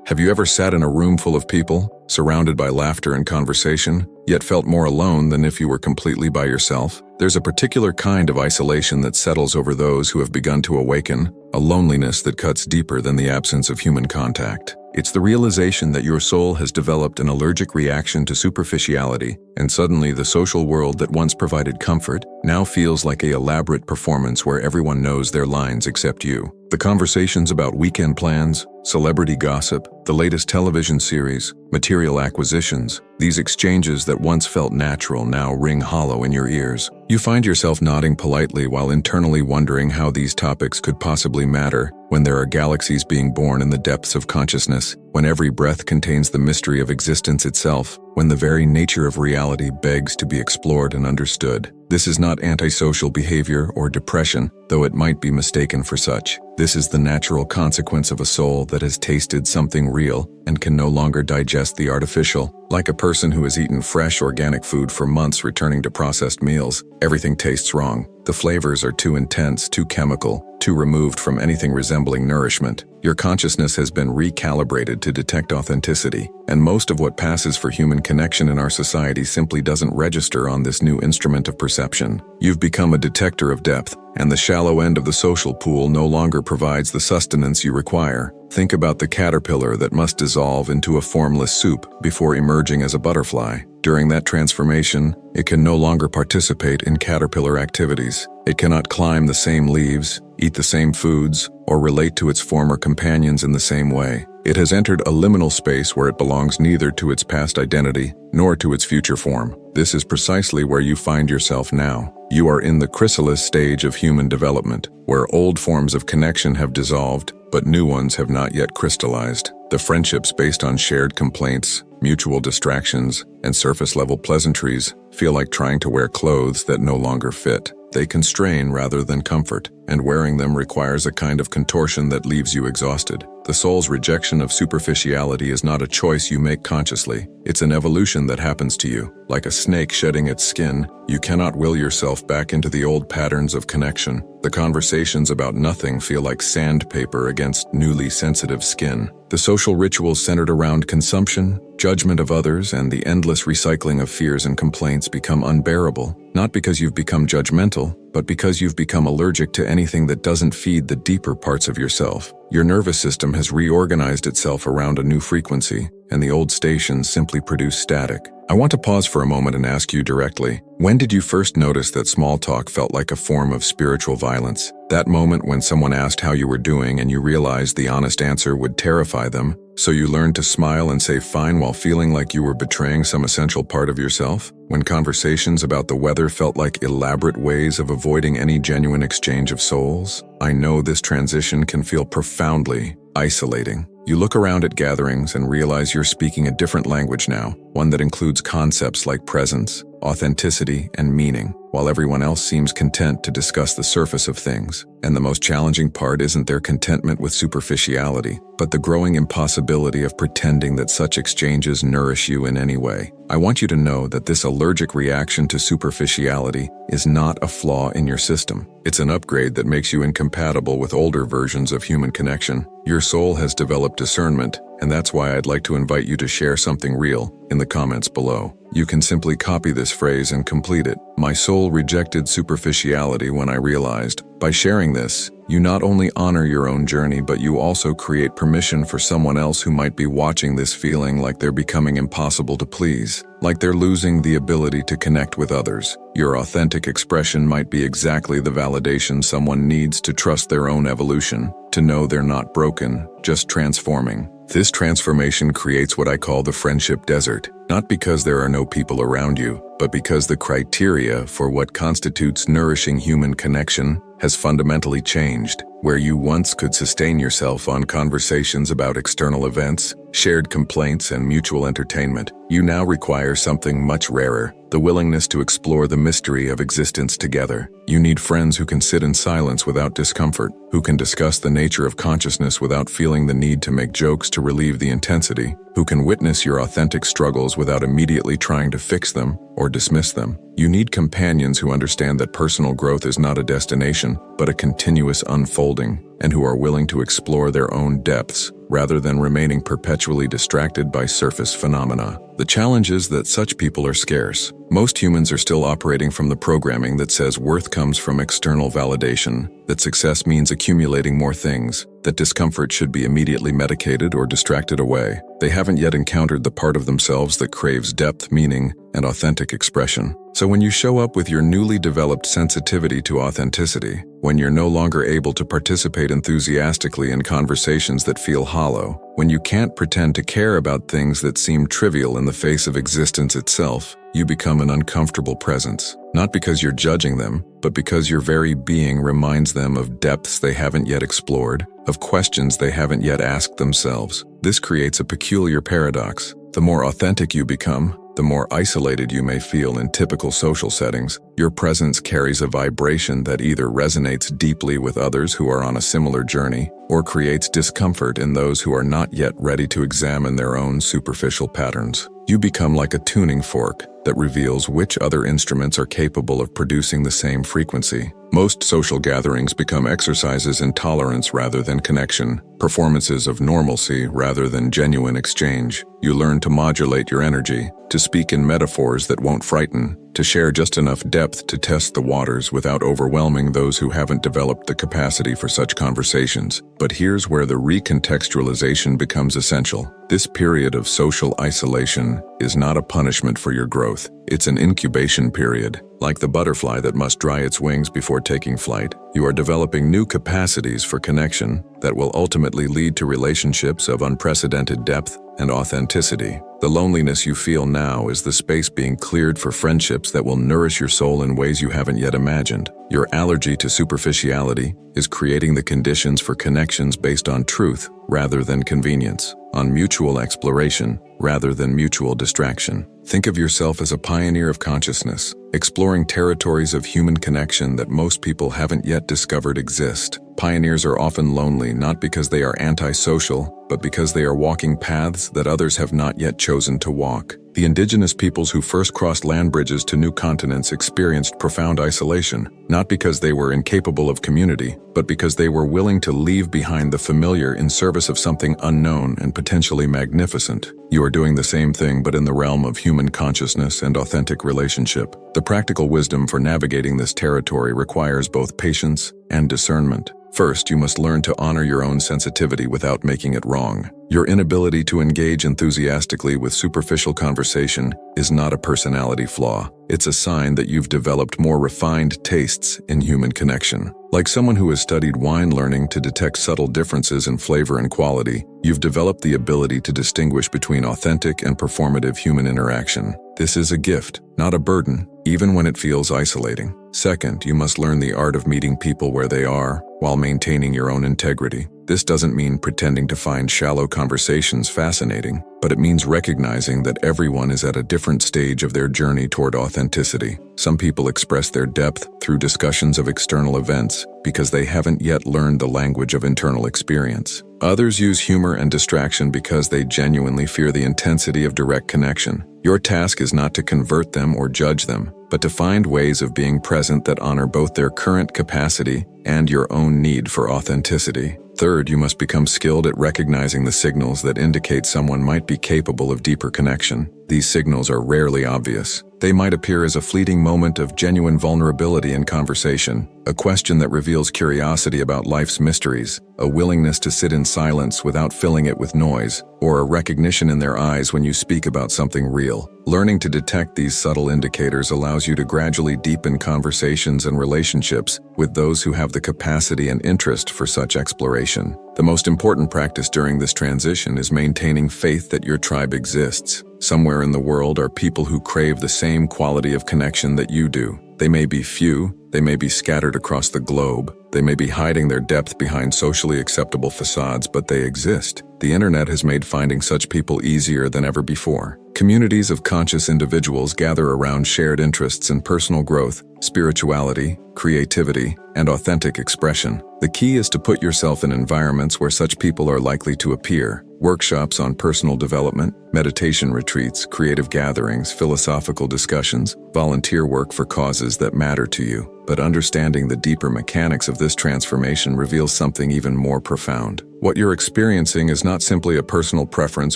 Have you ever sat in a room full of people, surrounded by laughter and conversation, yet felt more alone than if you were completely by yourself? There's a particular kind of isolation that settles over those who have begun to awaken, a loneliness that cuts deeper than the absence of human contact. It's the realization that your soul has developed an allergic reaction to superficiality, and suddenly the social world that once provided comfort now feels like an elaborate performance where everyone knows their lines except you. The conversations about weekend plans, celebrity gossip, the latest television series, material acquisitions, these exchanges that once felt natural now ring hollow in your ears. You find yourself nodding politely while internally wondering how these topics could possibly matter when there are galaxies being born in the depths of consciousness, when every breath contains the mystery of existence itself, when the very nature of reality begs to be explored and understood. This is not antisocial behavior or depression, though it might be mistaken for such. This is the natural consequence of a soul that has tasted something real and can no longer digest the artificial. Like a person who has eaten fresh organic food for months returning to processed meals, everything tastes wrong. The flavors are too intense, too chemical, too removed from anything resembling nourishment. Your consciousness has been recalibrated to detect authenticity, and most of what passes for human connection in our society simply doesn't register on this new instrument of perception. You've become a detector of depth, and the shallow end of the social pool no longer provides the sustenance you require. Think about the caterpillar that must dissolve into a formless soup before emerging as a butterfly. During that transformation, it can no longer participate in caterpillar activities. It cannot climb the same leaves, eat the same foods, or relate to its former companions in the same way. It has entered a liminal space where it belongs neither to its past identity nor to its future form. This is precisely where you find yourself now. You are in the chrysalis stage of human development, where old forms of connection have dissolved, but new ones have not yet crystallized. The friendships based on shared complaints, mutual distractions, and surface-level pleasantries feel like trying to wear clothes that no longer fit. They constrain rather than comfort, and wearing them requires a kind of contortion that leaves you exhausted. The soul's rejection of superficiality is not a choice you make consciously. It's an evolution that happens to you. Like a snake shedding its skin, you cannot will yourself back into the old patterns of connection. The conversations about nothing feel like sandpaper against newly sensitive skin. The social rituals centered around consumption, judgment of others, and the endless recycling of fears and complaints become unbearable, not because you've become judgmental, but because you've become allergic to anything that doesn't feed the deeper parts of yourself. Your nervous system has reorganized itself around a new frequency, and the old stations simply produce static. I want to pause for a moment and ask you directly, when did you first notice that small talk felt like a form of spiritual violence? That moment when someone asked how you were doing and you realized the honest answer would terrify them, so you learned to smile and say fine while feeling like you were betraying some essential part of yourself? When conversations about the weather felt like elaborate ways of avoiding any genuine exchange of souls? I know this transition can feel profoundly isolating. You look around at gatherings and realize you're speaking a different language now, one that includes concepts like presence, authenticity, and meaning, while everyone else seems content to discuss the surface of things. And the most challenging part isn't their contentment with superficiality, but the growing impossibility of pretending that such exchanges nourish you in any way. I want you to know that this allergic reaction to superficiality is not a flaw in your system. It's an upgrade that makes you incompatible with older versions of human connection. Your soul has developed discernment, and that's why I'd like to invite you to share something real in the comments below. You can simply copy this phrase and complete it. My soul rejected superficiality when I realized. By sharing this, you not only honor your own journey, but you also create permission for someone else who might be watching this feeling like they're becoming impossible to please, like they're losing the ability to connect with others. Your authentic expression might be exactly the validation someone needs to trust their own evolution, to know they're not broken, just transforming. This transformation creates what I call the friendship desert, not because there are no people around you, but because the criteria for what constitutes nourishing human connection has fundamentally changed. Where you once could sustain yourself on conversations about external events, shared complaints, and mutual entertainment, you now require something much rarer: the willingness to explore the mystery of existence together. You need friends who can sit in silence without discomfort, who can discuss the nature of consciousness without feeling the need to make jokes to relieve the intensity, who can witness your authentic struggles without immediately trying to fix them or dismiss them. You need companions who understand that personal growth is not a destination, but a continuous unfolding. and who are willing to explore their own depths rather than remaining perpetually distracted by surface phenomena. The challenge is that such people are scarce. Most humans are still operating from the programming that says worth comes from external validation, that success means accumulating more things, that discomfort should be immediately medicated or distracted away. They haven't yet encountered the part of themselves that craves depth, meaning, and authentic expression. So when you show up with your newly developed sensitivity to authenticity, when you're no longer able to participate enthusiastically in conversations that feel hollow, when you can't pretend to care about things that seem trivial in the face of existence itself, you become an uncomfortable presence. Not because you're judging them, but because your very being reminds them of depths they haven't yet explored, of questions they haven't yet asked themselves. This creates a peculiar paradox. The more authentic you become, the more isolated you may feel in typical social settings. Your presence carries a vibration that either resonates deeply with others who are on a similar journey, or creates discomfort in those who are not yet ready to examine their own superficial patterns. You become like a tuning fork that reveals which other instruments are capable of producing the same frequency. Most social gatherings become exercises in tolerance rather than connection, performances of normalcy rather than genuine exchange. You learn to modulate your energy, to speak in metaphors that won't frighten, to share just enough depth to test the waters without overwhelming those who haven't developed the capacity for such conversations. But here's where the recontextualization becomes essential. This period of social isolation is not a punishment for your growth. It's an incubation period. Like the butterfly that must dry its wings before taking flight, you are developing new capacities for connection that will ultimately lead to relationships of unprecedented depth and authenticity. The loneliness you feel now is the space being cleared for friendships that will nourish your soul in ways you haven't yet imagined. Your allergy to superficiality is creating the conditions for connections based on truth rather than convenience, on mutual exploration rather than mutual distraction. Think of yourself as a pioneer of consciousness, exploring territories of human connection that most people haven't yet discovered exist. Pioneers are often lonely not because they are antisocial, but because they are walking paths that others have not yet chosen to walk. The indigenous peoples who first crossed land bridges to new continents experienced profound isolation, not because they were incapable of community, but because they were willing to leave behind the familiar in service of something unknown and potentially magnificent. You are doing the same thing, but in the realm of human consciousness and authentic relationship. The practical wisdom for navigating this territory requires both patience and discernment. First, you must learn to honor your own sensitivity without making it wrong. Your inability to engage enthusiastically with superficial conversation is not a personality flaw. It's a sign that you've developed more refined tastes in human connection. Like someone who has studied wine learning to detect subtle differences in flavor and quality, you've developed the ability to distinguish between authentic and performative human interaction. This is a gift, not a burden, even when it feels isolating. Second, you must learn the art of meeting people where they are, while maintaining your own integrity. This doesn't mean pretending to find shallow conversations fascinating, but it means recognizing that everyone is at a different stage of their journey toward authenticity. Some people express their depth through discussions of external events because they haven't yet learned the language of internal experience. Others use humor and distraction because they genuinely fear the intensity of direct connection. Your task is not to convert them or judge them, but to find ways of being present that honor both their current capacity and your own need for authenticity. Third, you must become skilled at recognizing the signals that indicate someone might be capable of deeper connection. These signals are rarely obvious. They might appear as a fleeting moment of genuine vulnerability in conversation, a question that reveals curiosity about life's mysteries, a willingness to sit in silence without filling it with noise, or a recognition in their eyes when you speak about something real. Learning to detect these subtle indicators allows you to gradually deepen conversations and relationships with those who have the capacity and interest for such exploration. The most important practice during this transition is maintaining faith that your tribe exists. Somewhere in the world are people who crave the same quality of connection that you do. They may be few, they may be scattered across the globe, they may be hiding their depth behind socially acceptable facades, but they exist. The internet has made finding such people easier than ever before. Communities of conscious individuals gather around shared interests in personal growth, spirituality, creativity, and authentic expression. The key is to put yourself in environments where such people are likely to appear. Workshops on personal development, meditation retreats, creative gatherings, philosophical discussions, volunteer work for causes that matter to you. But understanding the deeper mechanics of this transformation reveals something even more profound. What you're experiencing is not simply a personal preference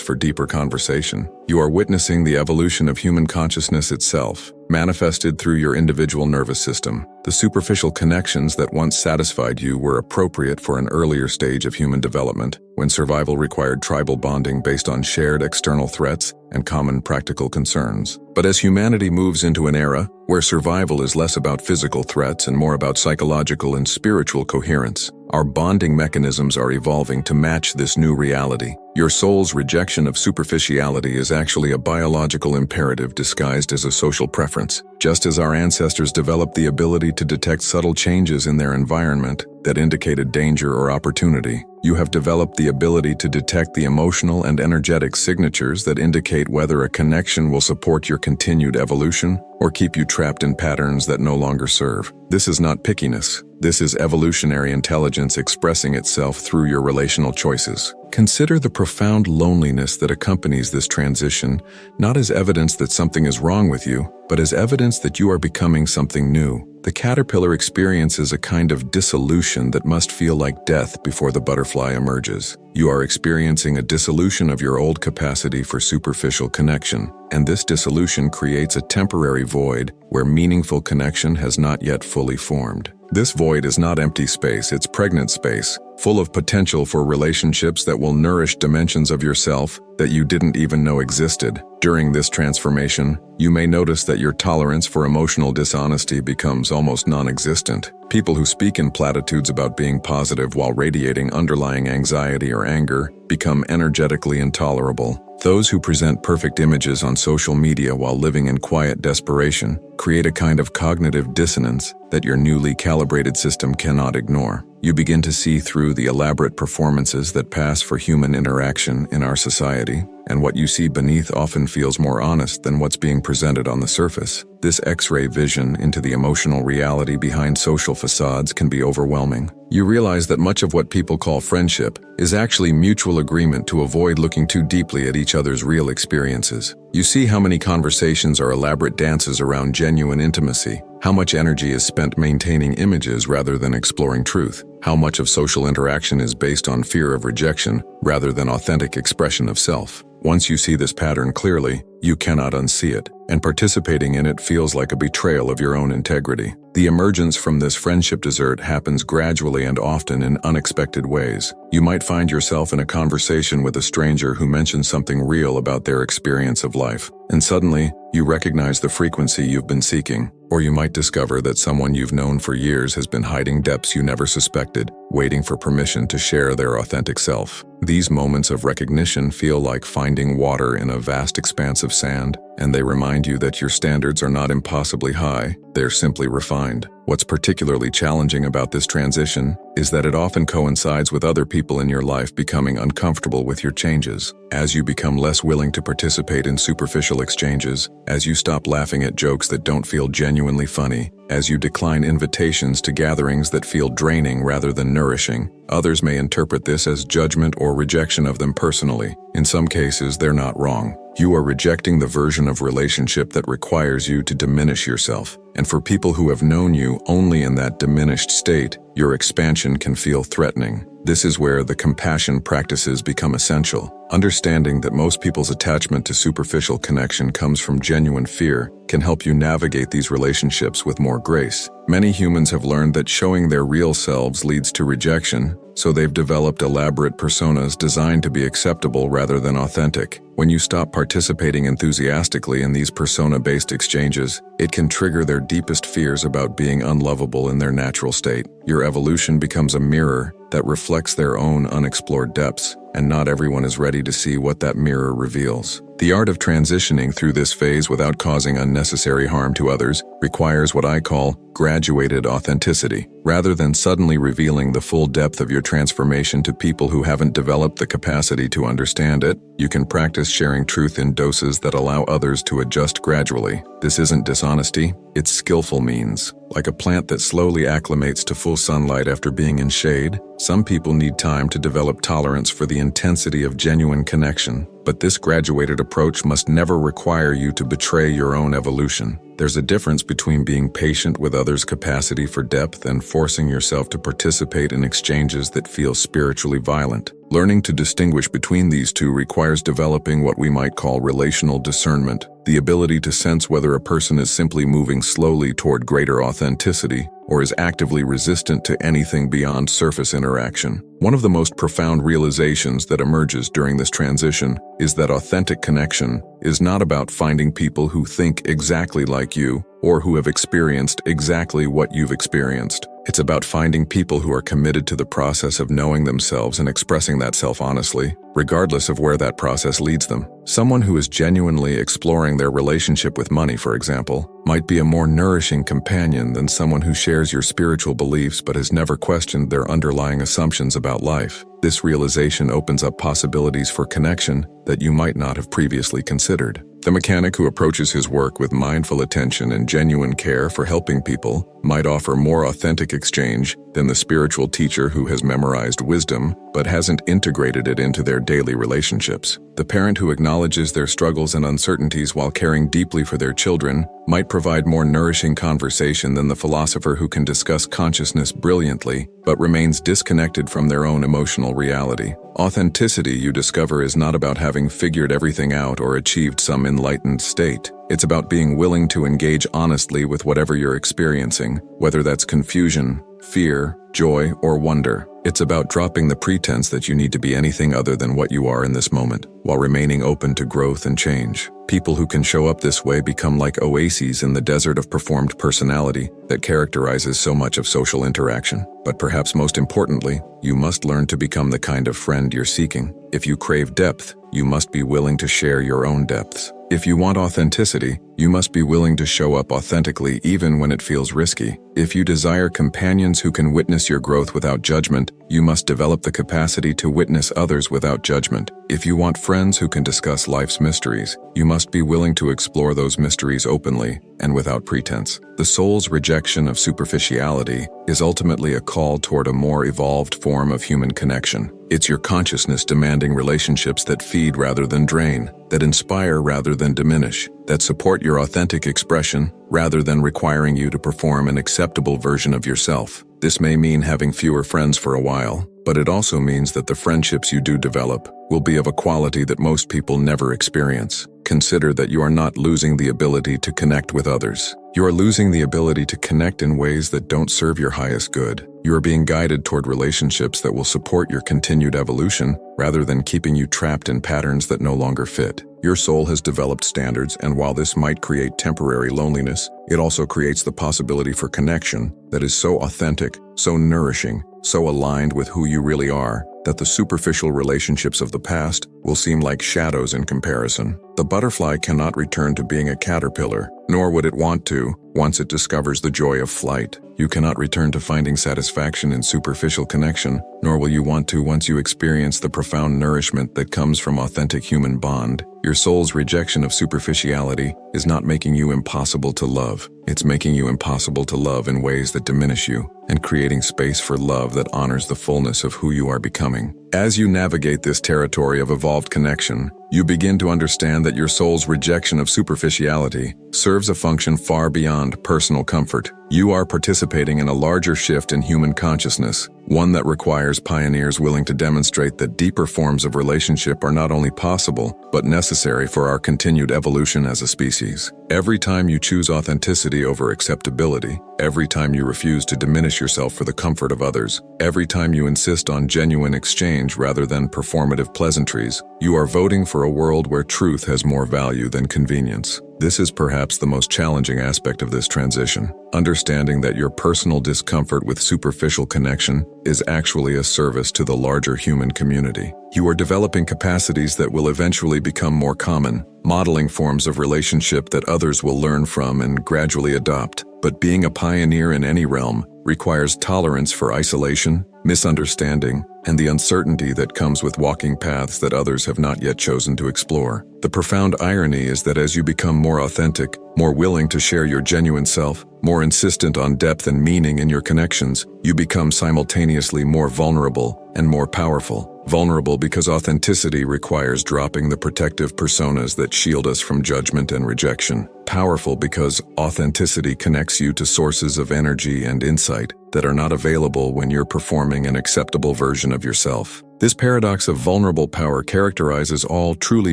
for deeper conversation. You are witnessing the evolution of human consciousness itself, manifested through your individual nervous system. The superficial connections that once satisfied you were appropriate for an earlier stage of human development, when survival required tribal bonding based on shared external threats and common practical concerns. But as humanity moves into an era where survival is less about physical threats and more about psychological and spiritual coherence, our bonding mechanisms are evolving to match this new reality. Your soul's rejection of superficiality is actually a biological imperative disguised as a social preference. Just as our ancestors developed the ability to detect subtle changes in their environment that indicated danger or opportunity, you have developed the ability to detect the emotional and energetic signatures that indicate whether a connection will support your continued evolution or keep you trapped in patterns that no longer serve. This is not pickiness. This is evolutionary intelligence expressing itself through your relational choices. Consider the profound loneliness that accompanies this transition, not as evidence that something is wrong with you, but as evidence that you are becoming something new. The caterpillar experiences a kind of dissolution that must feel like death before the butterfly emerges. You are experiencing a dissolution of your old capacity for superficial connection, and this dissolution creates a temporary void where meaningful connection has not yet fully formed. This void is not empty space, it's pregnant space, full of potential for relationships that will nourish dimensions of yourself that you didn't even know existed. During this transformation, you may notice that your tolerance for emotional dishonesty becomes almost non-existent. People who speak in platitudes about being positive while radiating underlying anxiety or anger become energetically intolerable. Those who present perfect images on social media while living in quiet desperation create a kind of cognitive dissonance that your newly calibrated system cannot ignore. You begin to see through the elaborate performances that pass for human interaction in our society, and what you see beneath often feels more honest than what's being presented on the surface. This X-ray vision into the emotional reality behind social facades can be overwhelming. You realize that much of what people call friendship is actually mutual agreement to avoid looking too deeply at each other's real experiences. You see how many conversations are elaborate dances around genuine intimacy, how much energy is spent maintaining images rather than exploring truth, how much of social interaction is based on fear of rejection rather than authentic expression of self. Once you see this pattern clearly, you cannot unsee it, and participating in it feels like a betrayal of your own integrity. The emergence from this friendship desert happens gradually and often in unexpected ways. You might find yourself in a conversation with a stranger who mentions something real about their experience of life, and suddenly, you recognize the frequency you've been seeking. Or you might discover that someone you've known for years has been hiding depths you never suspected, waiting for permission to share their authentic self. These moments of recognition feel like finding water in a vast expanse of sand, and they remind you that your standards are not impossibly high, they're simply refined. What's particularly challenging about this transition is that it often coincides with other people in your life becoming uncomfortable with your changes. As you become less willing to participate in superficial exchanges, as you stop laughing at jokes that don't feel genuinely funny, as you decline invitations to gatherings that feel draining rather than nourishing, others may interpret this as judgment or rejection of them personally. In some cases, they're not wrong. You are rejecting the version of relationship that requires you to diminish yourself. And for people who have known you only in that diminished state, your expansion can feel threatening. This is where the compassion practices become essential. Understanding that most people's attachment to superficial connection comes from genuine fear can help you navigate these relationships with more grace. Many humans have learned that showing their real selves leads to rejection, so they've developed elaborate personas designed to be acceptable rather than authentic. When you stop participating enthusiastically in these persona-based exchanges, it can trigger their deepest fears about being unlovable in their natural state. Your evolution becomes a mirror, that reflects their own unexplored depths, and not everyone is ready to see what that mirror reveals. The art of transitioning through this phase without causing unnecessary harm to others requires what I call graduated authenticity. Rather than suddenly revealing the full depth of your transformation to people who haven't developed the capacity to understand it, you can practice sharing truth in doses that allow others to adjust gradually. This isn't dishonesty, it's skillful means. Like a plant that slowly acclimates to full sunlight after being in shade, some people need time to develop tolerance for the intensity of genuine connection. But this graduated approach must never require you to betray your own evolution. There's a difference between being patient with others' capacity for depth and forcing yourself to participate in exchanges that feel spiritually violent. Learning to distinguish between these two requires developing what we might call relational discernment, the ability to sense whether a person is simply moving slowly toward greater authenticity or is actively resistant to anything beyond surface interaction. One of the most profound realizations that emerges during this transition is that authentic connection is not about finding people who think exactly like you or who have experienced exactly what you've experienced. It's about finding people who are committed to the process of knowing themselves and expressing that self honestly, regardless of where that process leads them. Someone who is genuinely exploring their relationship with money, for example, might be a more nourishing companion than someone who shares your spiritual beliefs but has never questioned their underlying assumptions about life. This realization opens up possibilities for connection that you might not have previously considered. The mechanic who approaches his work with mindful attention and genuine care for helping people might offer more authentic exchange than the spiritual teacher who has memorized wisdom but hasn't integrated it into their daily relationships. The parent who acknowledges their struggles and uncertainties while caring deeply for their children might provide more nourishing conversation than the philosopher who can discuss consciousness brilliantly but remains disconnected from their own emotional reality. Authenticity, you discover, is not about having figured everything out or achieved some enlightened state. It's about being willing to engage honestly with whatever you're experiencing, whether that's confusion, fear, joy, or wonder. It's about dropping the pretense that you need to be anything other than what you are in this moment, while remaining open to growth and change. People who can show up this way become like oases in the desert of performed personality that characterizes so much of social interaction. But perhaps most importantly, you must learn to become the kind of friend you're seeking. If you crave depth, you must be willing to share your own depths. If you want authenticity, you must be willing to show up authentically even when it feels risky. If you desire companions who can witness your growth without judgment, you must develop the capacity to witness others without judgment. If you want friends who can discuss life's mysteries, you must be willing to explore those mysteries openly and without pretense. The soul's rejection of superficiality is ultimately a call toward a more evolved form of human connection. It's your consciousness demanding relationships that feed rather than drain, that inspire rather than diminish, that support your authentic expression rather than requiring you to perform an acceptable version of yourself. This may mean having fewer friends for a while, but it also means that the friendships you do develop will be of a quality that most people never experience. Consider that you are not losing the ability to connect with others. You are losing the ability to connect in ways that don't serve your highest good. You are being guided toward relationships that will support your continued evolution rather than keeping you trapped in patterns that no longer fit. Your soul has developed standards, and while this might create temporary loneliness, it also creates the possibility for connection that is so authentic, so nourishing, so aligned with who you really are, that the superficial relationships of the past will seem like shadows in comparison. The butterfly cannot return to being a caterpillar, nor would it want to once it discovers the joy of flight. You cannot return to finding satisfaction in superficial connection, nor will you want to once you experience the profound nourishment that comes from authentic human bond. Your soul's rejection of superficiality is not making you impossible to love. It's making you impossible to love in ways that diminish you, and creating space for love that honors the fullness of who you are becoming. As you navigate this territory of evolved connection, you begin to understand that your soul's rejection of superficiality serves a function far beyond personal comfort. You are participating in a larger shift in human consciousness, one that requires pioneers willing to demonstrate that deeper forms of relationship are not only possible, but necessary for our continued evolution as a species. Every time you choose authenticity over acceptability, every time you refuse to diminish yourself for the comfort of others, every time you insist on genuine exchange rather than performative pleasantries, you are voting for a world where truth has more value than convenience. This is perhaps the most challenging aspect of this transition, understanding that your personal discomfort with superficial connection is actually a service to the larger human community. You are developing capacities that will eventually become more common, modeling forms of relationship that others will learn from and gradually adopt. But being a pioneer in any realm requires tolerance for isolation, misunderstanding, and the uncertainty that comes with walking paths that others have not yet chosen to explore. The profound irony is that as you become more authentic, more willing to share your genuine self, more insistent on depth and meaning in your connections, you become simultaneously more vulnerable and more powerful. Vulnerable because authenticity requires dropping the protective personas that shield us from judgment and rejection. Powerful because authenticity connects you to sources of energy and insight that are not available when you're performing an acceptable version of yourself. This paradox of vulnerable power characterizes all truly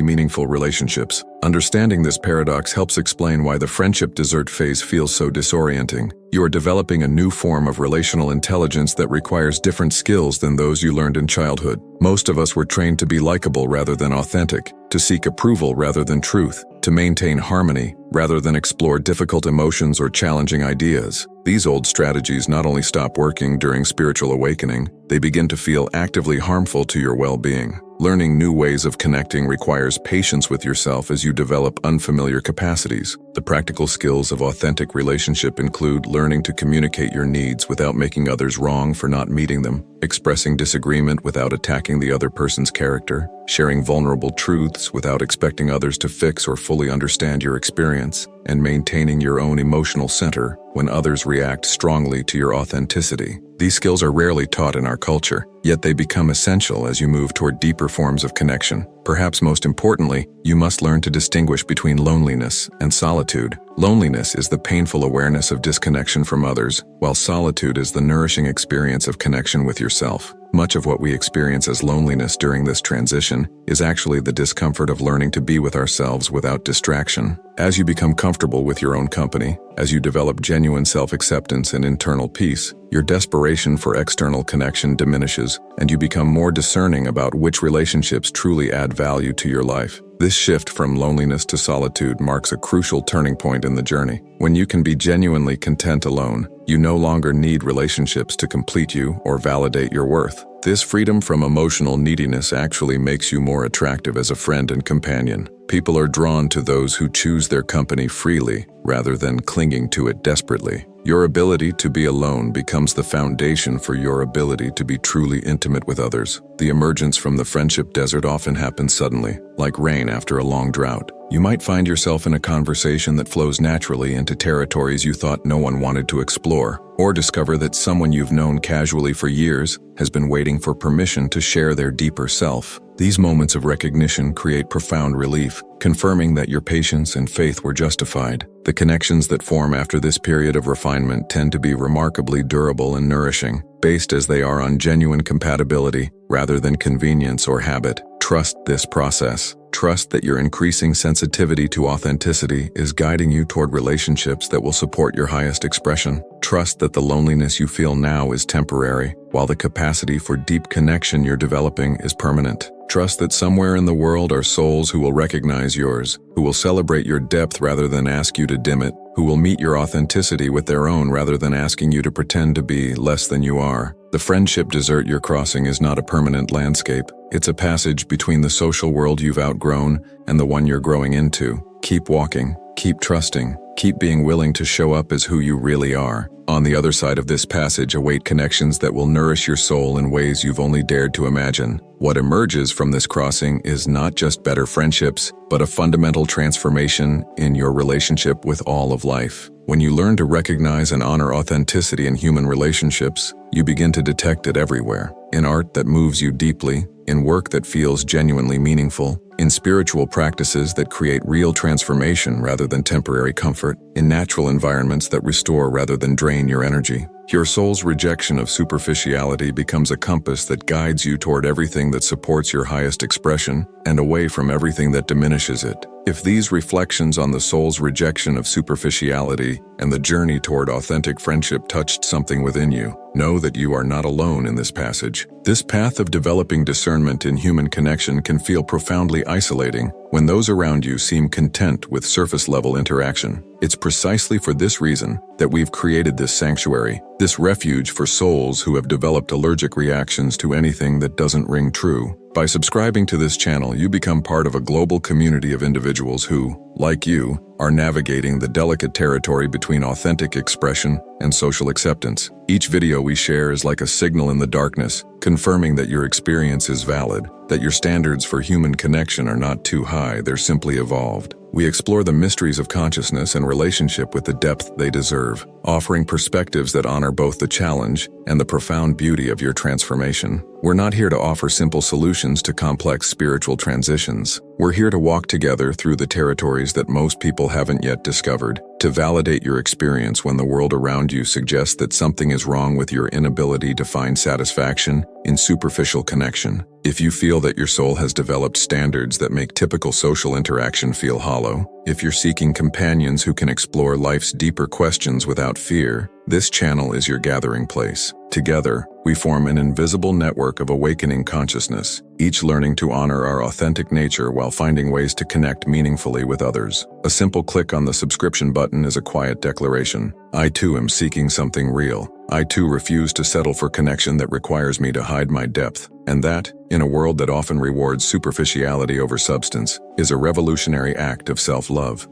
meaningful relationships. Understanding this paradox helps explain why the friendship dessert phase feels so disorienting. You are developing a new form of relational intelligence that requires different skills than those you learned in childhood. Most of us were trained to be likable rather than authentic, to seek approval rather than truth, to maintain harmony rather than explore difficult emotions or challenging ideas. These old strategies not only stop working during spiritual awakening, they begin to feel actively harmful to your well-being. Learning new ways of connecting requires patience with yourself as you develop unfamiliar capacities. The practical skills of authentic relationship include learning to communicate your needs without making others wrong for not meeting them, expressing disagreement without attacking the other person's character, sharing vulnerable truths without expecting others to fix or fully understand your experience, and maintaining your own emotional center when others react strongly to your authenticity. These skills are rarely taught in our culture, yet they become essential as you move toward deeper forms of connection. Perhaps most importantly, you must learn to distinguish between loneliness and solitude. Loneliness is the painful awareness of disconnection from others, while solitude is the nourishing experience of connection with yourself. Much of what we experience as loneliness during this transition is actually the discomfort of learning to be with ourselves without distraction. As you become comfortable with your own company, as you develop genuine self-acceptance and internal peace, your desperation for external connection diminishes, and you become more discerning about which relationships truly add value to your life. This shift from loneliness to solitude marks a crucial turning point in the journey. When you can be genuinely content alone, you no longer need relationships to complete you or validate your worth. This freedom from emotional neediness actually makes you more attractive as a friend and companion. People are drawn to those who choose their company freely rather than clinging to it desperately. Your ability to be alone becomes the foundation for your ability to be truly intimate with others. The emergence from the friendship desert often happens suddenly, like rain after a long drought. You might find yourself in a conversation that flows naturally into territories you thought no one wanted to explore, or discover that someone you've known casually for years has been waiting for permission to share their deeper self. These moments of recognition create profound relief, confirming that your patience and faith were justified. The connections that form after this period of refinement tend to be remarkably durable and nourishing, based as they are on genuine compatibility rather than convenience or habit. Trust this process. Trust that your increasing sensitivity to authenticity is guiding you toward relationships that will support your highest expression. Trust that the loneliness you feel now is temporary, while the capacity for deep connection you're developing is permanent. Trust that somewhere in the world are souls who will recognize yours, who will celebrate your depth rather than ask you to dim it, who will meet your authenticity with their own rather than asking you to pretend to be less than you are. The friendship desert you're crossing is not a permanent landscape. It's a passage between the social world you've outgrown and the one you're growing into. Keep walking, keep trusting, keep being willing to show up as who you really are. On the other side of this passage await connections that will nourish your soul in ways you've only dared to imagine. What emerges from this crossing is not just better friendships, but a fundamental transformation in your relationship with all of life. When you learn to recognize and honor authenticity in human relationships, you begin to detect it everywhere. In art that moves you deeply, in work that feels genuinely meaningful, in spiritual practices that create real transformation rather than temporary comfort, in natural environments that restore rather than drain your energy. Your soul's rejection of superficiality becomes a compass that guides you toward everything that supports your highest expression and away from everything that diminishes it. If these reflections on the soul's rejection of superficiality and the journey toward authentic friendship touched something within you, know that you are not alone in this passage. This path of developing discernment in human connection can feel profoundly isolating when those around you seem content with surface-level interaction. It's precisely for this reason that we've created this sanctuary, this refuge for souls who have developed allergic reactions to anything that doesn't ring true. By subscribing to this channel, you become part of a global community of individuals who, like you, are navigating the delicate territory between authentic expression and social acceptance. Each video we share is like a signal in the darkness, confirming that your experience is valid, that your standards for human connection are not too high, they're simply evolved. We explore the mysteries of consciousness and relationship with the depth they deserve, offering perspectives that honor both the challenge and the profound beauty of your transformation. We're not here to offer simple solutions to complex spiritual transitions. We're here to walk together through the territories that most people haven't yet discovered, to validate your experience when the world around you suggests that something is wrong with your inability to find satisfaction in superficial connection. If you feel that your soul has developed standards that make typical social interaction feel hollow, if you're seeking companions who can explore life's deeper questions without fear, this channel is your gathering place. Together, we form an invisible network of awakening consciousness, each learning to honor our authentic nature while finding ways to connect meaningfully with others. A simple click on the subscription button is a quiet declaration. I too am seeking something real. I too refuse to settle for connection that requires me to hide my depth. And that, in a world that often rewards superficiality over substance, is a revolutionary act of self-love.